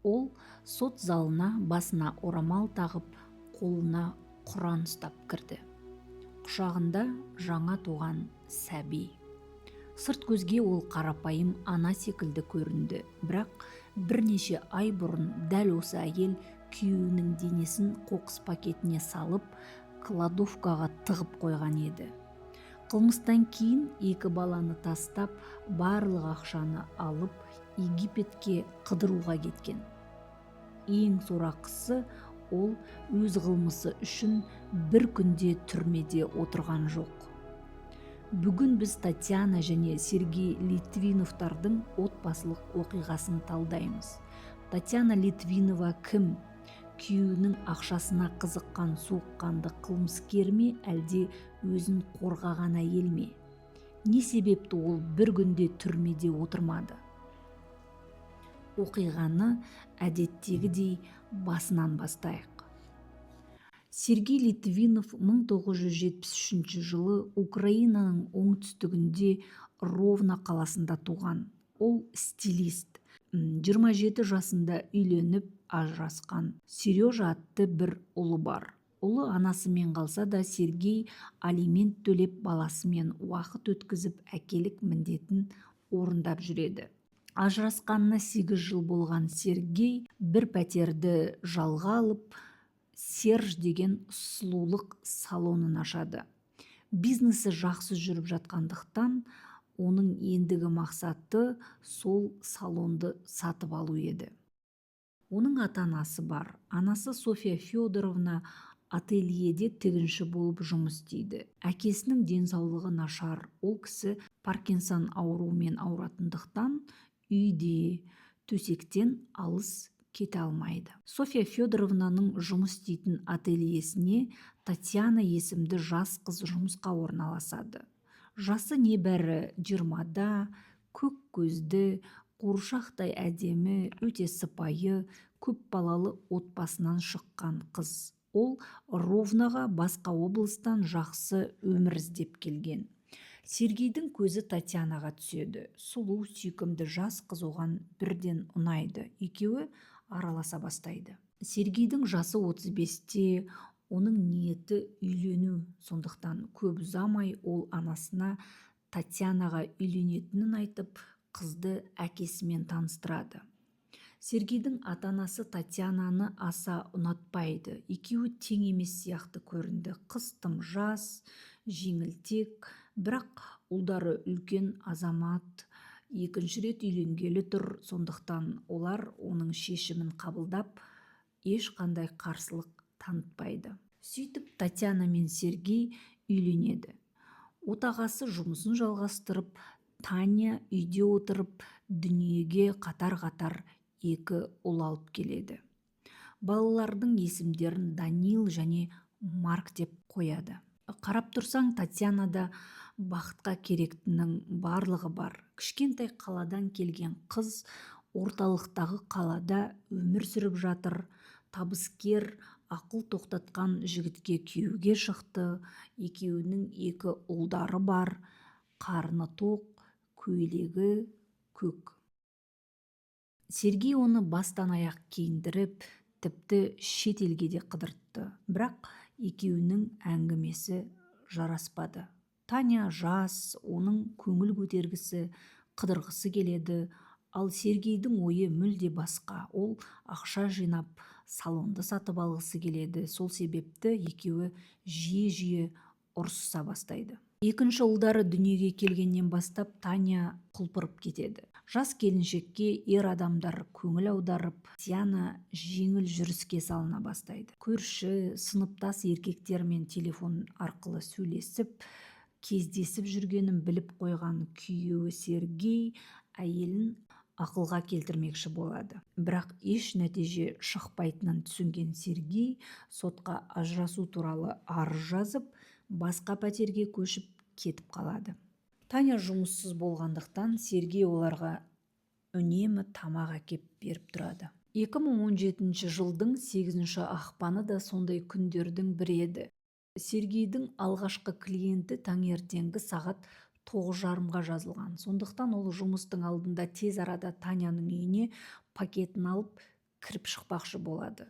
Ол сот залына басына орамал тағып, қолына Құран ұстап кірді. Құшағында жаңа туған сәби. Сырт көзге ол қарапайым ана секілді көрінді, бірақ бірнеше ай бұрын дәл осы әйел күйеуінің денесін қоқыс пакетіне салып, кладовкаға тығып қойған еді. Қылмыстан кейін 2 баланы тастап, барлық ақшаны алып, Египетке қыдыруға кеткен. Ең сорақысы, ол өз қылмысы үшін бір күнде түрмеде отырған жоқ. Бүгін біз Татьяна және Сергей Литвиновтардың отбасылық оқиғасын талдаймыз. Татьяна Литвинова кім? Күйеуінің ақшасына қызыққан соққанды қылмыскер ме, әлде өзін қорғаған әйел ме? Не себепті ол бір күнде түрмеде отырмады? Оқиғаны әдеттегідей басынан бастайық. Сергей Литвинов 1973 жылы Украинаның оңтүстігінде Ровно қаласында туған. Ол стилист. 27 жасында үйленіп ажырасқан. Сережа атты бір ұлы бар. Ұлы анасымен қалса да, Сергей алимент төлеп баласымен уақыт өткізіп әкелік міндетін орындап жүреді. Ажырасқанына 8 жыл болған Сергей бір пәтерді жалға алып, Серж деген сұлулық салонын ашады. Бизнесі жақсы жүріп жатқандықтан, оның ендігі мақсаты сол салонды сатып алу еді. Оның ата-анасы бар. Анасы Софья Федоровна ательеде тігінші болып жұмыс істейді. Әкесінің денсаулығы нашар. Ол кісі Паркинсон ауруымен ауыратындықтан үйде, төсектен алыс кете алмайды. Софья Федоровнаның жұмыс істейтін ательесіне Татьяна есімді жас қыз жұмысқа орналасады. Жасы небәрі 20-да, көк көзді, қуыршақтай әдемі, өте сыпайы, көп балалы отбасынан шыққан қыз. Ол Ровноға басқа облыстан жақсы өмір іздеп келген. Сергейдің көзі Татьянаға түседі. Сұлу, сүйкімді жас қыз оған бірден ұнайды. Екеуі араласа бастайды. Сергейдің жасы 35-те, оның ниеті үйлену. Сондықтан көп ұзамай ол анасына Татьянаға үйленетінін айтып, қызды әкесімен таныстырады. Сергейдің ата-анасы Татьянаны аса ұнатпайды. Екеуі тең емес сияқты көрінді. Қыз тым жас, жеңілтек, бірақ ұлдары үлкен азамат, екінші рет үйленгелі тұр. Сондықтан олар оның шешімін қабылдап, ешқандай қарсылық танытпайды. Сөйтіп Татьяна мен Сергей үйленеді. Отағасы жұмысын жалғастырып, Таня үйде отырып, дүниеге қатар-қатар 2 ұл алып келеді. Балалардың есімдерін Данил және Марк деп қояды. Қарап тұрсаң, Татьянада бақытқа керектінің барлығы бар. Кішкентай қаладан келген қыз орталықтағы қалада өмір сүріп жатыр. Табыскер, ақыл тоқтатқан жігітке күйеуге шықты. Екеуінің 2 ұлдары бар. Қарны тоқ, көйлегі көк. Сергей оны бастан аяқ киіндіріп, тіпті шет елге де қыдыртты. Бірақ екеуінің әңгімесі жараспады. Таня жас, оның көңіл көтергісі, қыдырғысы келеді. Ал Сергейдің ойы мүлде басқа. Ол ақша жинап, салонды сатып алғысы келеді. Сол себепті екеуі жиі-жиі ұрсыса бастайды. Екінші ұлдары дүниеге келгеннен бастап Таня құлпырып кетеді. Жас келіншекке ер адамдар көңіл аударып, Татьяна жеңіл жүріске салына бастайды. Көрші, сыныптас еркектермен телефон арқылы сөйлесіп, кездесіп жүргенін біліп қойған күйеуі Сергей әйелін ақылға келтірмекші болады. Бірақ еш нәтиже шықпайтынын түсінген Сергей сотқа ажырасу туралы арыз жазып, басқа пәтерге көшіп кетіп қалады. Таня жұмыссыз болғандықтан Сергей оларға үнемі тамақ әкеп беріп тұрады. 2017 жылдың 8 ақпаны да сондай күндердің бірі еді. Сергейдің алғашқы клиенті таңертеңгі сағат 9:30-ға жазылған. Сондықтан ол жұмыстың алдында тез арада Таняның үйіне пакетін алып кіріп шықпақшы болады.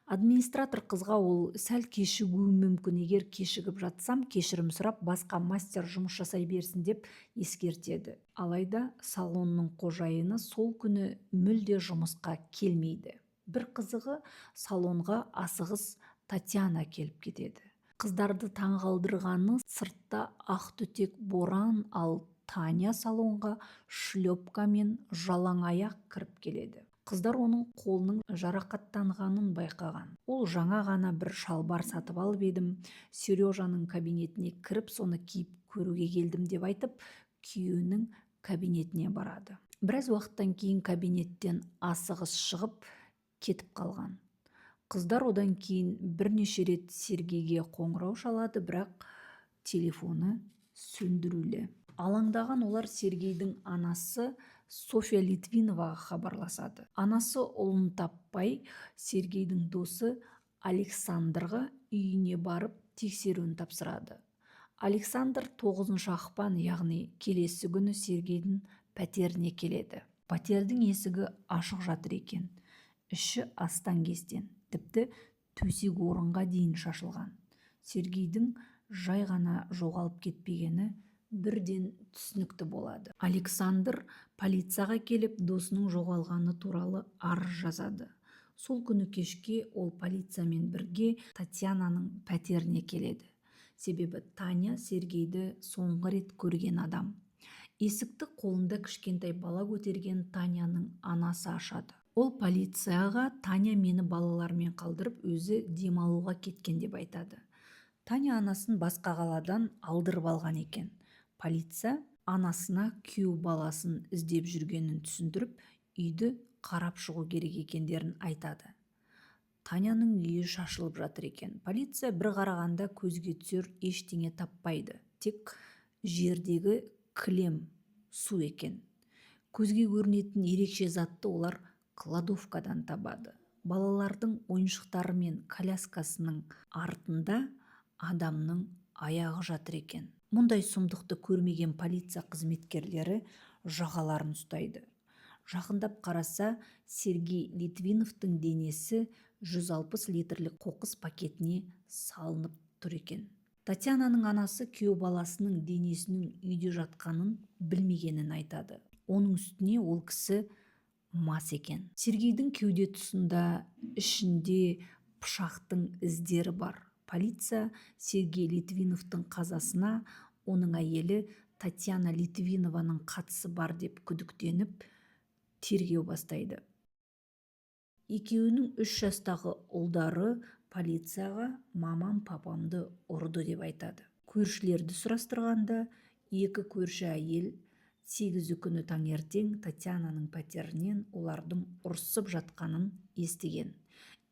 Администратор қызға ол сәл кешігуі мүмкін, егер кешігіп жатсам кешірім сұрап басқа мастер жұмыс жасай берсін деп ескертеді. Алайда салонның қожайыны сол күні мүлде жұмысқа келмейді. Бір қызығы, салонға асығыс Татьяна келіп кетеді. Қыздарды таңғалдырғаны сыртта ақтүтек боран, ал Таня салонға шлепка мен жалаң аяқ кіріп келеді. Қыздар оның қолының жарақаттанғанын байқаған. Ол жаңа ғана бір шалбар сатып алып едім, Сережаның кабинетіне кіріп соны киіп көруге келдім деп айтып, күйеуінің кабинетіне барады. Біраз уақыттан кейін кабинеттен асығыс шығып кетіп қалған. Қыздар одан кейін бірнеше рет Сергейге қоңырау шалады, бірақ телефоны сөндірулі. Алаңдаған олар Сергейдің анасы Софья Литвиноваға хабарласады. Анасы ұлын таппай, Сергейдің досы Александрға үйіне барып тексеруін тапсырады. Александр 9 ақпан, яғни келесі күні Сергейдің пәтеріне келеді. Пәтердің есігі ашық жатыр екен. Іші астан-кестен, тіпті төсек орынға дейін шашылған. Сергейдің жай ғана жоғалып кетпегені бірден түсінікті болады. Александр полицияға келіп, досының жоғалғаны туралы арыз жазады. Сол күні кешке ол полициямен бірге Татьянаның пәтеріне келеді. Себебі Таня Сергейді соңғы рет көрген адам. Есікті қолында кішкентай бала көтерген Таняның анасы ашады. Ол полицияға Таня мені балалармен қалдырып, өзі демалуға кеткен деп айтады. Таня анасын басқа қаладан алдырып алған екен. Полиция анасына күйеу баласын іздеп жүргенін түсіндіріп, үйді қарап шығу керек екендерін айтады. Таняның үйі шашылып жатыр екен. Полиция бір қарағанда көзге түсер ештеңе таппайды. Тек жердегі кілем, су екен. Көзге көрінетін ерекше затты олар кладовкадан табады. Балалардың ойыншықтары мен коляскасының артында адамның аяғы жатыр екен. Мұндай сұмдықты көрмеген полиция қызметкерлері жағаларын ұстайды. Жақындап қараса, Сергей Литвиновтың денесі 160 литрлік қоқыс пакетіне салынып тұр екен. Татьянаның анасы күйеу баласының денесінің үйде жатқанын білмегенін айтады. Оның үстіне ол кісі мас екен. Сергейдің кеуде тұсында, ішінде пышақтың іздері бар. Полиция Сергей Литвиновтың қазасына оның әйелі Татьяна Литвинованың қатысы бар деп күдіктеніп тергеу бастайды. Екеуінің 3 жастағы ұлдары полицияға мамам папамды ұрды деп айтады. Көршілерді сұрастырғанда, 2 көрші әйел 8 күні таңертең Татьянаның пәтерінен олардың ұрсып жатқанын естіген.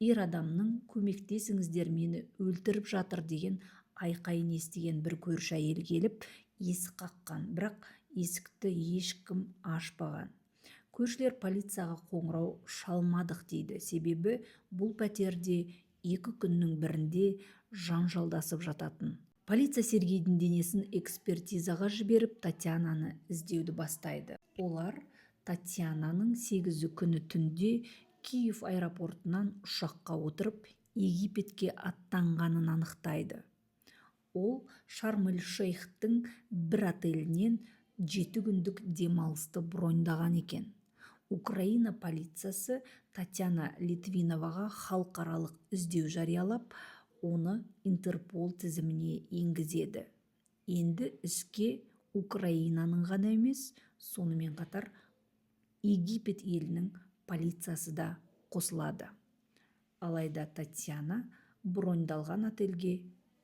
Ер адамның көмектесіңіздер, мені өлтіріп жатыр деген айқайын естіген бір көрші әйел келіп есік қаққан, бірақ есікті ешкім ашпаған. Көршілер полицияға қоңырау шалмадық дейді, себебі бұл пәтерде 2 күннің бірінде жанжалдасып жататын. Полиция Сергейдің денесін экспертизаға жіберіп, Татьянаны іздеуді бастайды. Олар Татьянаның 8 күні түнде Киев аэропортынан ұшаққа отырып, Египетке аттанғанын анықтайды. Ол Шарм-эль-Шейхтің бір отелінен 7 күндік демалысты броньдаған екен. Украина полициясы Татьяна Литвиноваға халықаралық іздеу жариялап, оны Интерпол тізіміне енгізеді. Енді іске Украинаның ғана емес, сонымен қатар Египет елінің полициясы да қосылады. Алайда Татьяна броньдалған отельге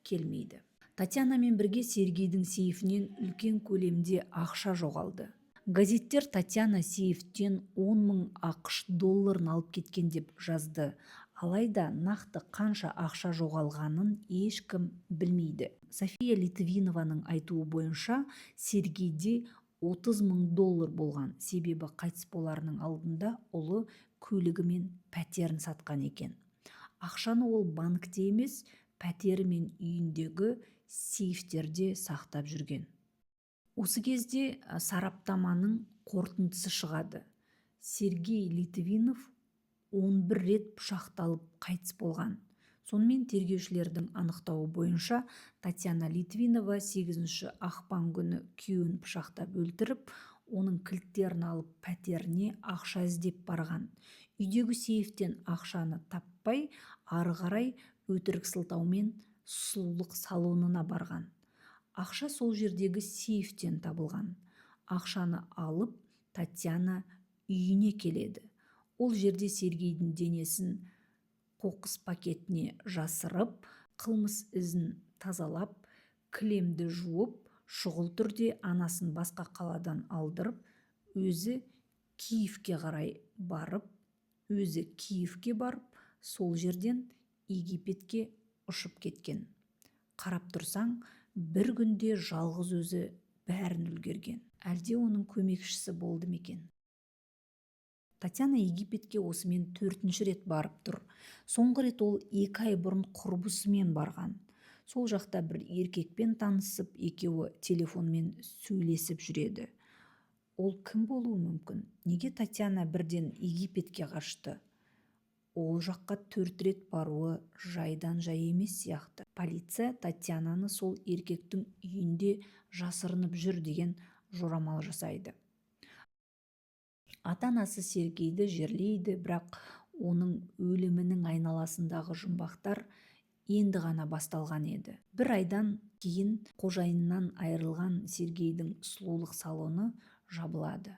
келмейді. Татьянамен бірге Сергейдің сейфінен үлкен көлемде ақша жоғалды. Газеттер Татьяна сейфтен 10 000 ақш долларын алып кеткен деп жазды. Алайда нақты қанша ақша жоғалғанын ешкім білмейді. София Литвинованың айтуы бойынша, Сергейде 30 000 доллар болған, себебі қайтыс боларының алдында ұлы көлігі мен пәтерін сатқан екен. Ақшаны ол банкте емес, пәтері мен үйіндегі сейфтерде сақтап жүрген. Осы кезде сараптаманың қорытындысы шығады. Сергей Литвинов 11 рет пышақталып қайтыс болған. Сонымен тергеушілердің анықтауы бойынша Татьяна Литвинова 8 ақпан күні күйеуін пышақтап өлтіріп, оның кілттерін алып пәтеріне ақша іздеп барған. Үйдегі сейфтен ақшаны таппай, ары қарай өтірік сылтаумен сұлулық салонына барған. Ақша сол жердегі сейфтен табылған. Ақшаны алып Татьяна үйіне келеді. Ол жерде Сергейдің денесін қоқыс пакетіне жасырып, қылмыс ізін тазалап, кілемді жуып, шұғыл түрде анасын басқа қаладан алдырып, өзі Киевке барып, сол жерден Египетке ұшып кеткен. Қарап тұрсаң, бір күнде жалғыз өзі бәрін үлгерген. Әлде оның көмекшісі болды ма екен? Татьяна Египетке осымен 4-ші рет барып тұр. Соңғы рет ол 2 ай бұрын құрбысымен барған. Сол жақта бір еркекпен танысып, екеуі телефонмен сөйлесіп жүреді. Ол кім болуы мүмкін? Неге Татьяна бірден Египетке қашты? Ол жаққа 4 рет баруы жайдан жай емес сияқты. Полиция Татьянаны сол еркектің үйінде жасырынып жүр деген жорамал жасайды. Ата-анасы Сергейді жерлейді, бірақ оның өлімінің айналасындағы жұмбақтар енді ғана басталған еді. 1 айдан кейін қожайынынан айырылған Сергейдің сұлулық салоны жабылады.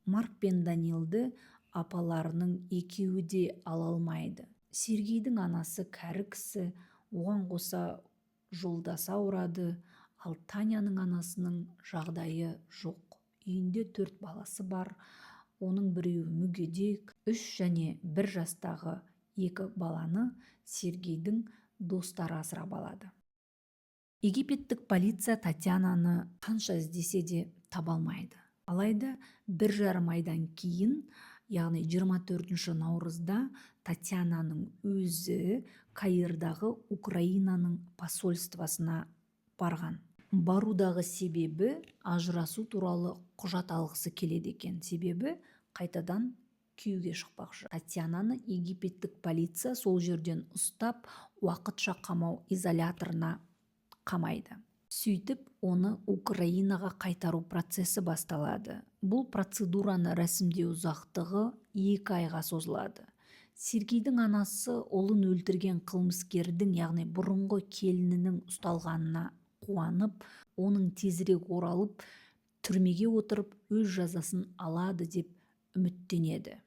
Марк пен Данилды апаларының екеуі де ала алмайды. Сергейдің анасы кәрі кісі, оған қоса жолдасы ауырады, ал Таняның анасының жағдайы жоқ. Үйінде 4 баласы бар. Оның біреуі мүгедек, 3 және 1 жастағы 2 баланы Сергейдің достары асырап алады. Египеттік полиция Татьянаны қанша іздесе де таба алмайды. Алайда 1,5 айдан кейін, яғни 24 наурызда Татьянаның өзі Каирдағы Украинаның посольствосына барған. Барудағы себебі ажырасу туралы құжат алғысы келеді екен. Себебі қайтадан күйеуге шықпақшы. Татьянаны египеттік полиция сол жерден ұстап, уақытша қамау изоляторына қамайды. Сөйтіп, оны Украинаға қайтару процесі басталады. Бұл процедураны рәсімдеу ұзақтығы 2 айға созылады. Сергейдің анасы ұлын өлтірген қылмыскердің, яғни бұрынғы келінінің ұсталғанына қуанып, оның тезірек оралып, түрмеге отырып өз жазасын алады деп үміттенеді.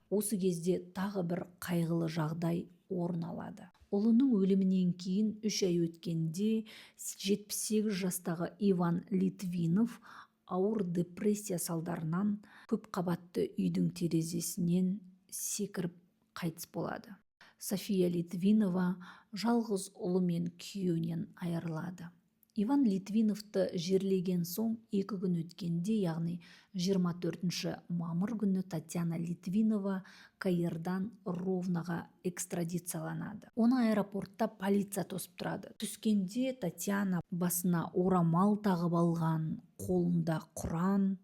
Осы кезде тағы бір қайғылы жағдай орын алады. Ұлының өлімінен кейін 3 ай өткенде 78 жастағы Иван Литвинов ауыр депрессия салдарынан көпқабатты үйдің терезесінен секіріп қайтыс болады. София Литвинова жалғыз ұлы мен күйеуінен айырылады. Иван Литвиновты жерлеген соң 2 күн өткенде, яғни 24 мамыр күні Татьяна Литвинова Каирдан Ровноға экстрадицияланады. Оны аэропортта полиция тосып тұрады. Түскенде Татьяна басына орамал тағып алған, қолында Құран.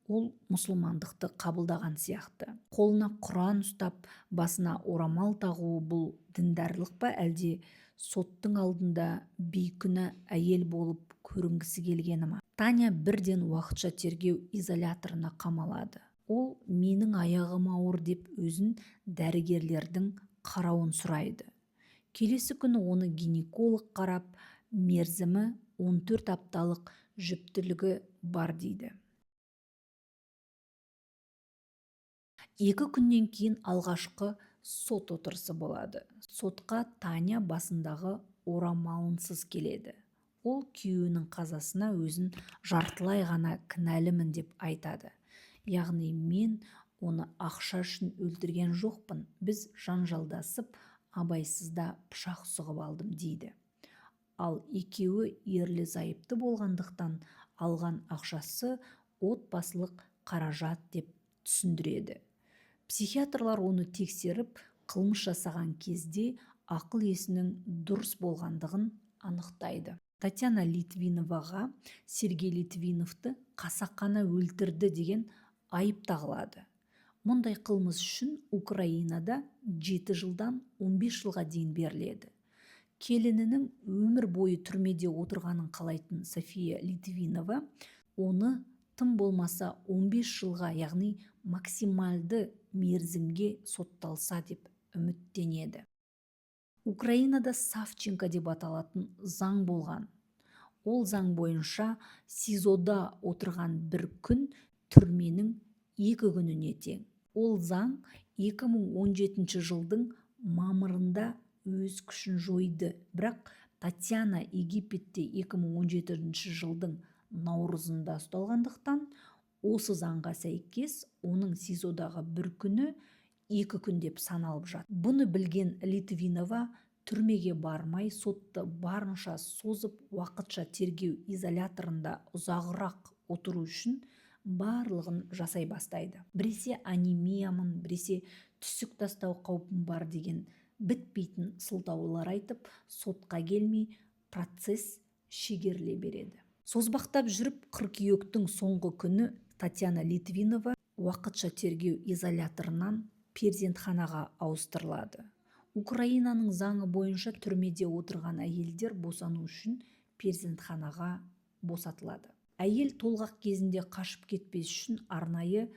Ол мұсылмандықты қабылдаған сияқты. Қолына Құран ұстап, басына орамал тағуы бұл діндарлық па, әлде соттың алдында бейкүнә әйел болып көрінгісі келгені ма? Таня бірден уақытша тергеу изоляторына қамалады. Ол менің аяғым ауыр деп өзін дәрігерлердің қарауын сұрайды. Келесі күні оны гинеколог қарап, мерзімі 14 апталық жүктілігі бар дейді. 2 күннен кейін алғашқы сот отырысы болады. Сотқа Таня басындағы орамалынсыз келеді. Ол күйеуінің қазасына өзін жартылай ғана кінәлімін деп айтады. Яғни мен оны ақша үшін өлтірген жоқпын, біз жанжалдасып, абайсызда пышақ сұғып алдым дейді. Ал екеуі ерлі зайыпты болғандықтан алған ақшасы отбасылық қаражат деп түсіндіреді. Психиатрлар оны тексеріп, қылмыс жасаған кезде ақыл есінің дұрыс болғандығын анықтайды. Татьяна Литвиноваға Сергей Литвиновты қасақана өлтірді деген айып тағылады. Мұндай қылмыс үшін Украинада 7 жылдан 15 жылға дейін беріледі. Келінінің өмір бойы түрмеде отырғанын қалайтын София Литвинова оны тым болмаса 15 жылға, яғни максималды мерзімге сотталса деп үміттенеді. Украинада Савченко деп аталатын заң болған. Ол заң бойынша СИЗОда отырған бір күн түрменің 2 күніне тең. Ол заң 2017 жылдың мамырында өз күшін жойды. Бірақ Татьяна Египетте 2017 жылдың наурызында ұсталғандықтан, осы заңға сәйкес оның СИЗОдағы бір күні 2 күн деп саналып жатыр. Бұны білген Литвинова түрмеге бармай, сотты барынша созып, уақытша тергеу изоляторында ұзағырақ отыру үшін барлығын жасай бастайды. Біресе анемиямын, біресе түсік тастау қаупім бар деген бітпейтін сылтаулар айтып, сотқа келмей, процесс шегеріле береді. Созбақтап жүріп, қыркүйектің соңғы күні Татьяна Литвинова уақытша тергеу изоляторынан перзентханаға ауыстырылады. Украинаның заңы бойынша түрмеде отырған әйелдер босану үшін перзентханаға босатылады. Әйел толғақ кезінде қашып кетпес үшін арнайы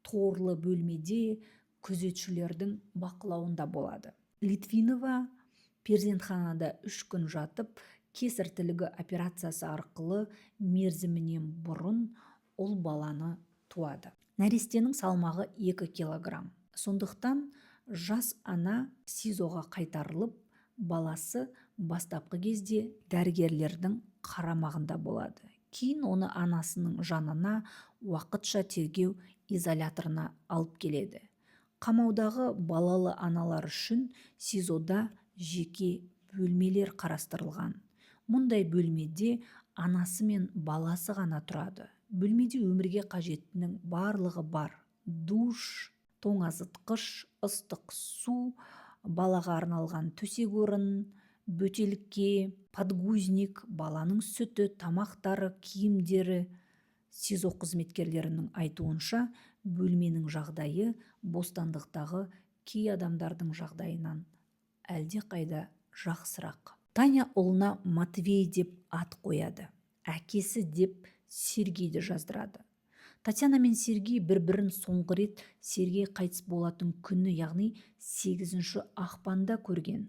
торлы бөлмеде күзетшілердің бақылауында болады. Литвинова перзентханада 3 күн жатып, кесар тілігі операциясы арқылы мерзімінен бұрын ұл баланы туады. Нәрестенің салмағы 2 килограмм. Сондықтан жас ана СИЗОға қайтарылып, баласы бастапқы кезде дәрігерлердің қарамағында болады. Кейін оны анасының жанына уақытша тергеу изоляторына алып келеді. Қамаудағы балалы аналар үшін СИЗОда жеке бөлмелер қарастырылған. Мұндай бөлмеде анасы мен баласы ғана тұрады. Бөлмеде өмірге қажеттінің барлығы бар. Душ, тоңазытқыш, ыстық су, балаға арналған төсек орын, бөтелке, подгузник, баланың сүті, тамақтары, киімдері. СИЗО қызметкерлерінің айтуынша, бөлменің жағдайы бостандықтағы кей адамдардың жағдайынан әлде қайда жақсырақ. Таня ұлына Матвей деп ат қояды. Әкесі деп Сергейді жаздырады. Татьяна мен Сергей бір-бірін соңғы рет Сергей қайтыс болатын күні, яғни 8 ақпанда көрген.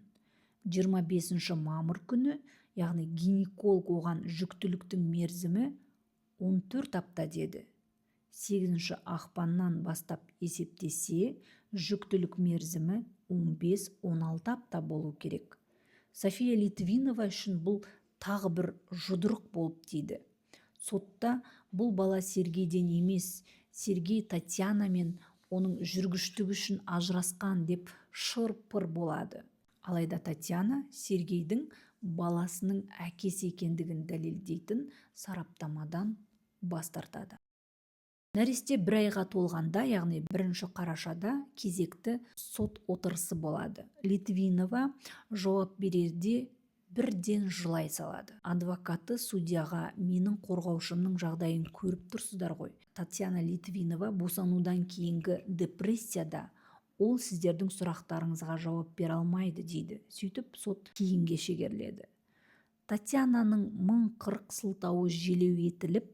25 мамыр күні, яғни гинеколог оған жүктіліктің мерзімі 14 апта деді. 8 ақпаннан бастап есептесе, жүктілік мерзімі 15-16 апта болу керек. София Литвинова үшін бұл тағы бір жұдырық болып тиді. Сотта бұл бала Сергейден емес, Сергей Татьяна мен оның жүргіштігі үшін ажырасқан деп шыр-пыр болады. Алайда Татьяна Сергейдің баласының әкесі екендігін дәлелдейтін сараптамадан бас тартады. Нәресте 1 айға толғанда, яғни 1 қарашада кезекті сот отырысы болады. Литвинова жауап берерде бірден жылай салады. Адвокаты судьяға: менің қорғаушымның жағдайын көріп тұрсыздар ғой. Татьяна Литвинова босанудан кейінгі депрессияда, ол сіздердің сұрақтарыңызға жауап бере алмайды дейді. Сөйтіп сот кейінге шегеріледі. Татьянаның 1040 сылтауы желеу етіліп,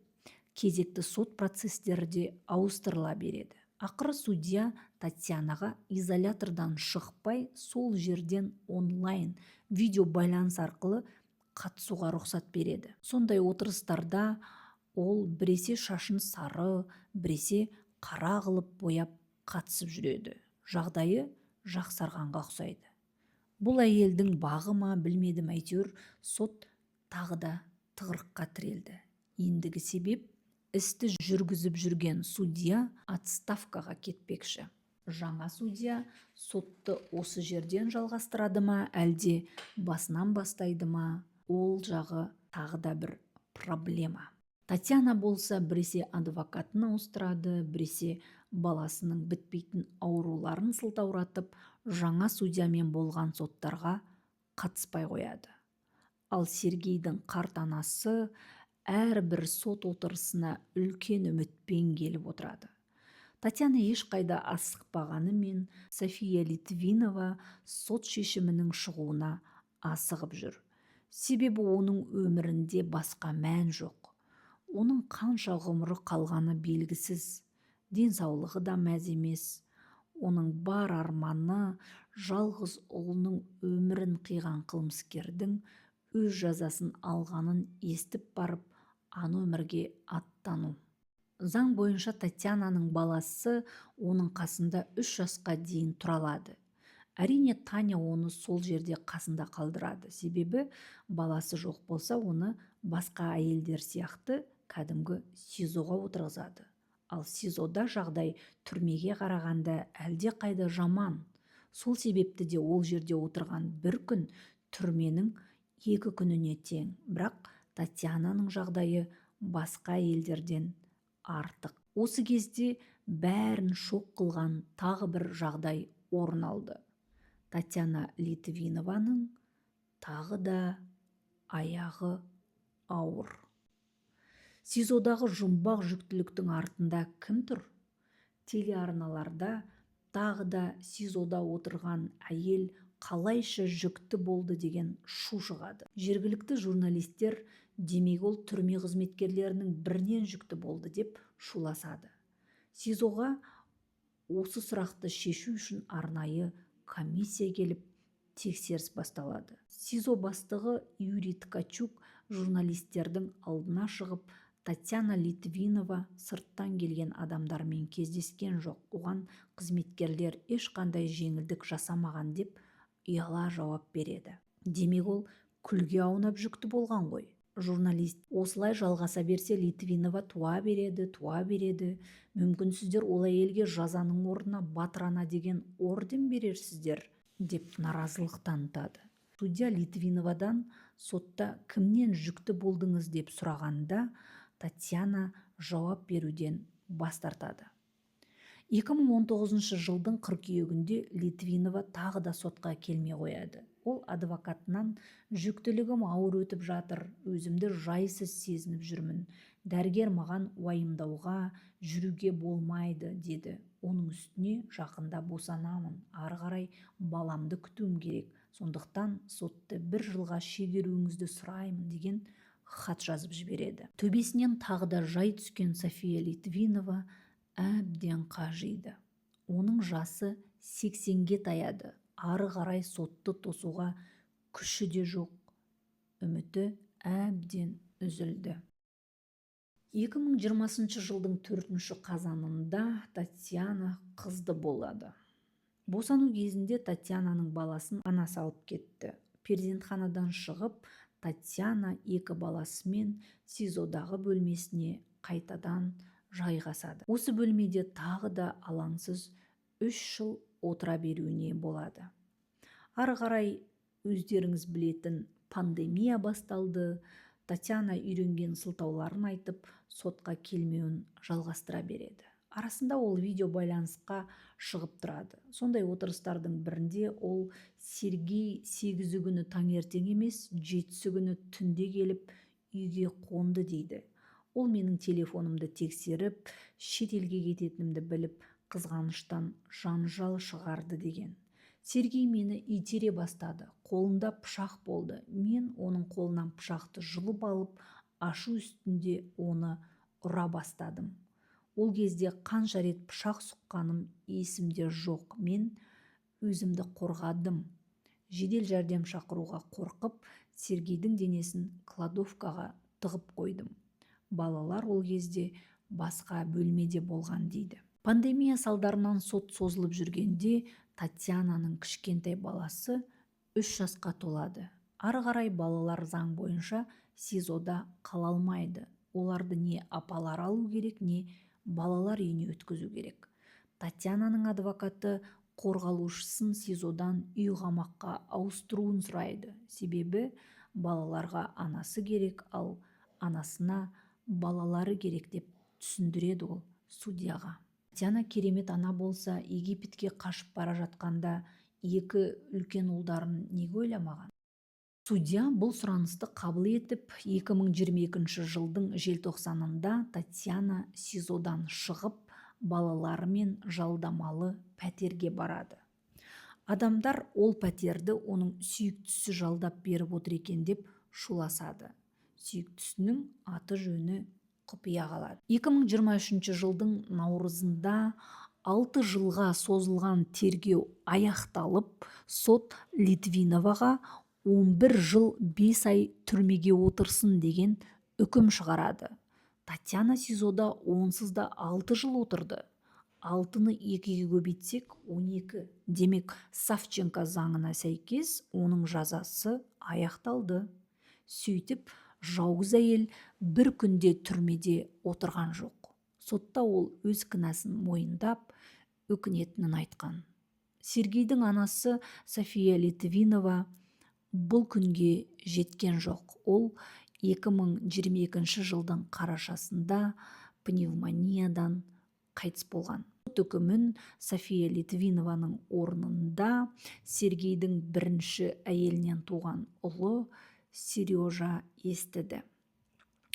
кезекті сот процестері де ауыстырыла береді. Ақыры судья Татьянаға изолятордан шықпай, сол жерден онлайн видео байланыс арқылы қатысуға рұқсат береді. Сондай отырыстарда ол біресе шашын сары, біресе қара қылып бояп қатысып жүреді. Жағдайы жақсарғанға ұқсайды. Бұл әйелдің бағы ма, білмедім, әйтеуір сот тағы да тығырыққа тірелді. Ендігі себеп, істі жүргізіп жүрген судья отставкаға кетпекші. Жаңа судья сотты осы жерден жалғастырады ма, әлде басынан бастайды ма, ол жағы тағы да бір проблема. Татьяна болса біресе адвокатын ауыстырады, біресе баласының бітпейтін ауруларын сылтауратып, жаңа судьямен болған соттарға қатыспай қояды. Ал Сергейдің қарт анасы әрбір сот отырысына үлкен үмітпен келіп отырады. Татьяна ешқайда асықпағанымен, София Литвинова сот шешімінің шығуына асығып жүр. Себебі оның өмірінде басқа мән жоқ. Оның қанша ғұмыры қалғаны белгісіз, денсаулығы да мәз емес. Оның бар арманы жалғыз ұлының өмірін қиған қылмыскердің өз жазасын алғанын естіп барып, аны өмірге аттану. Заң бойынша Татьянаның баласы оның қасында 3 жасқа дейін тұра алады. Әрине, Таня оны сол жерде қасында қалдырады. Себебі баласы жоқ болса, оны басқа әйелдер сияқты кәдімгі СИЗОға отырғызады. Ал СИЗОда жағдай түрмеге қарағанда әлде қайда жаман. Сол себепті де ол жерде отырған бір күн түрменің 2 күніне тең. Бірақ Татьянаның жағдайы басқа әйелдерден артық. Осы кезде бәрін шок қылған тағы бір жағдай орын алды. Татьяна Литвинованың тағы да аяғы ауыр. СИЗОдағы жұмбақ жүктіліктің артында кім тұр? Телеарналарда тағы да СИЗОда отырған әйел қалайша жүкті болды деген шу шығады. Жергілікті журналистер демек ол түрме қызметкерлерінің бірінен жүкті болды деп шуласады. СИЗОға осы сұрақты шешу үшін арнайы комиссия келіп, тексеріс басталады. СИЗО бастығы Юрий Ткачук журналистердің алдына шығып, Татьяна Литвинова сырттан келген адамдармен кездескен жоқ, оған қызметкерлер ешқандай жеңілдік жасамаған деп ұяла жауап береді. Демек ол күлге аунап жүкті болған ғой. Журналист: осылай жалғаса берсе, Литвинова туа береді. Мүмкін сіздер ол әйелге жазаның орнына Батырана деген орден берерсіздер, деп наразылық танытады. Судья Литвиновадан сотта кімнен жүкті болдыңыз деп сұрағанда, Татьяна жауап беруден бас тартады. 2019 жылдың қыркүйегінде Литвинова тағы да сотқа келмей қояды. Ол адвокатынан: жүктілігім ауыр өтіп жатыр, өзімді жайсыз сезініп жүрмін. Дәрігер маған уайымдауға, жүруге болмайды деді. Оның үстіне жақында босанамын, ары қарай баламды күтуім керек. Сондықтан сотты 1 жылға шегеруіңізді сұраймын деген хат жазып жібереді. Төбесінен тағы да жай түскен София Литвинова әбден қажиды. Оның жасы 80-ге таяды. Ары қарай сотты тосуға күші де жоқ. Үміті әбден үзілді. 2020 жылдың 4 қазанында Татьяна қызды болады. Босану кезінде Татьянаның баласын анасы алып кетті. Перзентханадан шығып, Татьяна 2 баласымен СИЗОдағы бөлмесіне қайтадан жайғасады. Осы бөлмеде тағы да алаңсыз 3 жыл отыра беруіне болады. Ары қарай өздеріңіз білетін пандемия басталды. Татьяна үйренген сылтауларын айтып, сотқа келмеуін жалғастыра береді. Арасында ол видео байланысқа шығып тұрады. Сондай отырыстардың бірінде ол Сергей 8 күні таңертең емес, 7 күні түнде келіп үйге қонды дейді. Ол менің телефонымды тексеріп, шетелге кететінімді біліп, қызғаныштан жанжал шығарды деген. Сергей мені итере бастады. Қолында пышақ болды. Мен оның қолынан пышақты жұлып алып, ашу үстінде оны ұра бастадым. Ол кезде қанша рет пышақ сұққаным есімде жоқ. Мен өзімді қорғадым. Жедел жәрдем шақыруға қорқып, Сергейдің денесін кладовкаға тығып қойдым. Балалар ол кезде басқа бөлмеде болған дейді. Пандемия салдарынан сот созылып жүргенде Татьянаның кішкентай баласы 3 жасқа толады. Ары қарай балалар заң бойынша СИЗОда қала алмайды. Оларды не апалар алу керек, не балалар үйіне өткізу керек. Татьянаның адвокаты қорғалушысын СИЗОдан үй қамаққа ауыстыруын сұрайды. Себебі балаларға анасы керек, ал анасына балалары керек деп түсіндіреді ол судьяға. Татьяна керемет ана болса, Египетке қашып бара жатқанда 2 үлкен ұлдарын неге ойламаған? Судья бұл сұранысты қабыл етіп, 2022 жылдың желтоқсанында Татьяна СИЗОдан шығып, балаларымен жалдамалы пәтерге барады. Адамдар ол пәтерді оның сүйіктісі жалдап беріп отыр екен деп шуласады. Сүйіктісінің аты жөні құпия қалады. 2023 жылдың наурызында 6 жылға созылған тергеу аяқталып, сот Литвиноваға 11 жыл 5 ай түрмеге отырсын деген үкім шығарады. Татьяна СИЗОда онсыз да 6 жыл отырды. 6-ны 2-ге көбейтсек 12. Демек, Савченко заңына сәйкес оның жазасы аяқталды. Сөйтіп, жауыз әйел бір күнде түрмеде отырған жоқ. Сотта ол өз кінәсін мойындап, өкінетінін айтқан. Сергейдің анасы София Литвинова бұл күнге жеткен жоқ. Ол 2022 жылдың қарашасында пневмониядан қайтыс болған. Сот үкімін София Литвинованың орнында Сергейдің бірінші әйелінен туған ұлы Сережа естіді.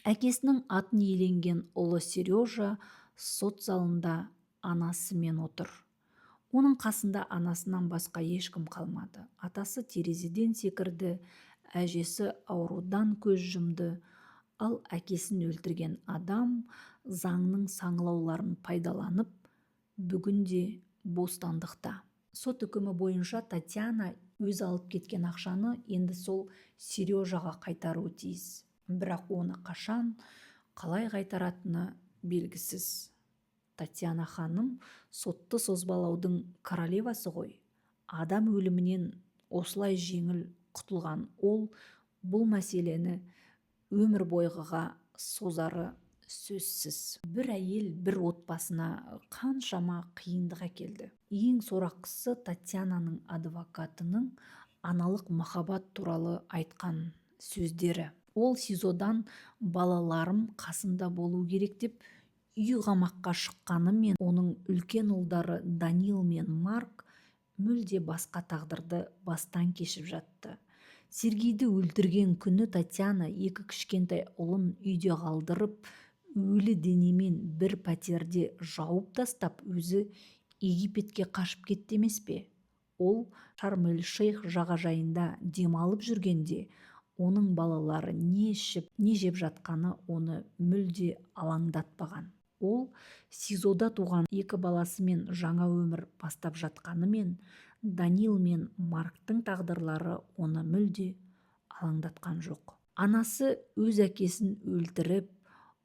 Әкесінің атын иеленген ұлы Сережа сот залында анасымен отыр. Оның қасында анасынан басқа ешкім қалмады. Атасы терезеден секірді, әжесі аурудан көз жұмды, ал әкесін өлтірген адам заңның саңылауларын пайдаланып, бүгінде бостандықта. Сот үкімі бойынша Татьяна өз алып кеткен ақшаны енді сол Сережаға қайтаруы тиіс. Бірақ оны қашан, қалай қайтаратыны белгісіз. Татьяна ханым сотты созбалаудың королевасы ғой. Адам өлімінен осылай жеңіл құтылған ол бұл мәселені өмір бойғыға созары сөзсіз. Бір әйел бір отбасына қаншама қиындық әкелді. Ең сорақысы Татьянаның адвокатының аналық махаббат туралы айтқан сөздері. Ол СИЗОдан балаларым қасында болу керек деп үй қамаққа шыққанымен, оның үлкен ұлдары Данил мен Марк мүлде басқа тағдырды бастан кешіп жатты. Сергейді өлтірген күні Татьяна 2 кішкентай ұлын үйде қалдырып, өлі денемен бір пәтерде жауып тастап, өзі Египетке қашып кетті емес пе? Ол Шарм-эль-Шейх жағажайында демалып жүргенде, оның балалары не ішіп, не жеп жатқаны оны мүлде алаңдатпаған. Ол СИЗОда туған 2 баласымен жаңа өмір бастап жатқанымен, Данил мен Марктың тағдырлары оны мүлде алаңдатқан жоқ. Анасы өз әкесін өлтіріп,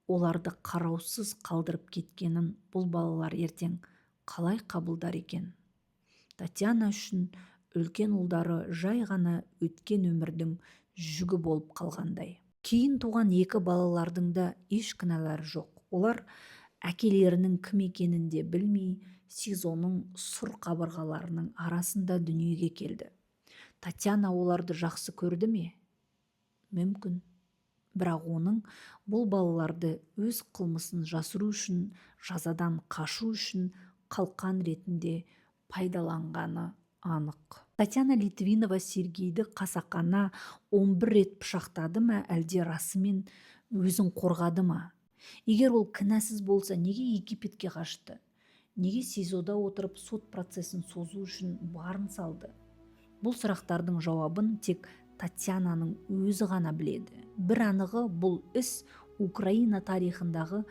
оларды қараусыз қалдырып кеткенін бұл балалар ертең қалай қабылдар екен? Татьяна үшін үлкен ұлдары жай ғана өткен өмірдің жүгі болып қалғандай. Кейін туған 2 балалардың да еш кінәлары жоқ. Олар әкелерінің кім екенін де білмей, СИЗОның сұр қабырғаларының арасында дүниеге келді. Татьяна оларды жақсы көрді ме? Мүмкін. Бірақ оның бұл балаларды өз қылмысын жасыру үшін, жазадан қашу үшін қалқан ретінде пайдаланғаны анық. Татьяна Литвинова Сергейді қасақана 11 рет пышақтады ма, әлде расымен өзін қорғады ма? Егер ол кінәсіз болса, неге Египетке қашты? Неге СИЗОда отырып сот процесін созу үшін барын салды? Бұл сұрақтардың жауабын тек Татьянаның өзі ғана біледі. Бір анығы, бұл іс Украина тарихындағы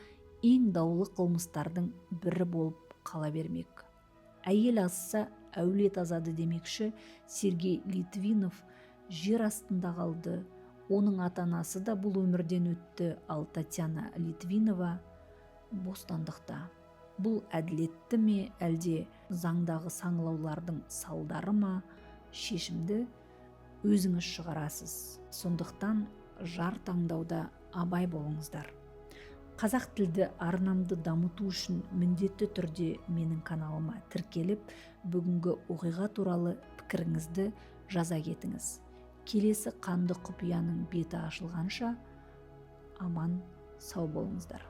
ең даулы қылмыстардың бірі болып қала бермек. Әйел азса, әулет азады демекші, Сергей Литвинов жер астында қалды. Оның ата-анасы да бұл өмірден өтті, ал Татьяна Литвинова бостандықта. Бұл әділетті ме, әлде заңдағы саңылаулардың салдары ма? Шешімді өзіңіз шығарасыз. Сондықтан жар таңдауда абай болыңыздар. Қазақ тілді арнамды дамыту үшін міндетті түрде менің каналыма тіркеліп, бүгінгі оқиға туралы пікіріңізді жаза кетіңіз. Келесі қанды құпияның беті ашылғанша аман сау болыңыздар.